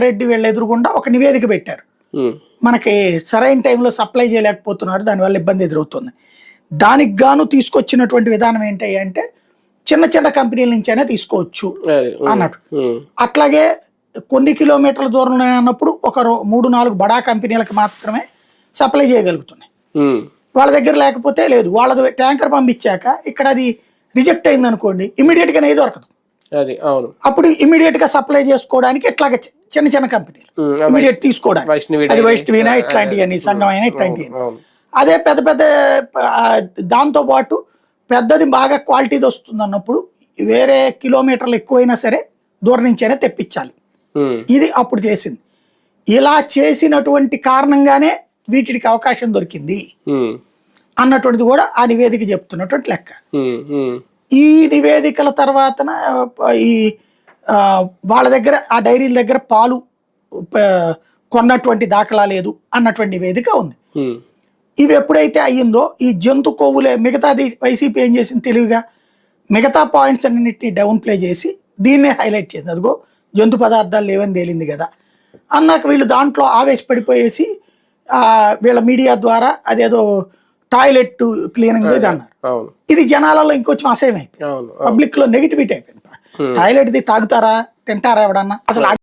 రెడ్డి వీళ్ళ ఎదురుగుండా ఒక నివేదిక పెట్టారు. మనకి సరైన టైంలో సప్లై చేయలేకపోతున్నారు, దానివల్ల ఇబ్బంది ఎదురవుతుంది. దానికి గాను తీసుకొచ్చినటువంటి విధానం ఏంటి అంటే చిన్న చిన్న కంపెనీల నుంచి అయినా తీసుకోవచ్చు అన్నట్టు. అట్లాగే కొన్ని కిలోమీటర్ల దూరంలో అన్నప్పుడు ఒక 3-4 బడా కంపెనీలకు మాత్రమే సప్లై చేయగలుగుతున్నాయి. వాళ్ళ దగ్గర లేకపోతే లేదు. వాళ్ళది ట్యాంకర్ పంపించాక ఇక్కడ అది రిజెక్ట్ అయింది అనుకోండి, ఇమీడియట్ గా ఏది దొరకదు. అప్పుడు ఇమీడియట్ గా సప్లై చేసుకోవడానికి ఇట్లాగ చిన్న చిన్న కంపెనీలు ఇమీడియట్ తీసుకోవడానికి, అది వైష్ణవినా ఇట్లాంటివన్నీ, సంఘం అయినా ఇట్లాంటివి. అదే పెద్ద పెద్ద దాంతో పాటు పెద్దది బాగా క్వాలిటీది వస్తుంది అన్నప్పుడు వేరే కిలోమీటర్లు ఎక్కువైనా సరే దూరం నుంచి అయినా తెప్పించాలి. ఇది అప్పుడు చేసింది. ఇలా చేసినటువంటి కారణంగానే వీటికి అవకాశం దొరికింది అన్నటువంటిది కూడా ఆ నివేదిక చెప్తున్నటువంటి లెక్క. ఈ నివేదికల తర్వాతన ఈ వాళ్ళ దగ్గర ఆ డైరీల దగ్గర పాలు కొన్నటువంటి దాఖలా లేదు అన్నటువంటి నివేదిక ఉంది. ఇవి ఎప్పుడైతే అయ్యిందో ఈ జంతు కొవ్వులే మిగతాది వైసీపీ ఏం చేసింది తెలివిగా మిగతా పాయింట్స్ అన్నింటినీ డౌన్ ప్లే చేసి దీన్నే హైలైట్ చేసింది. అదిగో జంతు పదార్థాలు లేవని తేలింది కదా అన్నాక వీళ్ళు దాంట్లో ఆవేశపడిపోయేసి వీళ్ళ మీడియా ద్వారా అదేదో టాయిలెట్ క్లీనింగ్ ఇది అన్నారు. ఇది జనాలలో ఇంకొంచెం అసహ్యం అయిపోయింది, పబ్లిక్ లో నెగిటివిటీ అయిపోయింది. టాయిలెట్ ది తాగుతారా, తింటారా ఎవడన్నా అసలు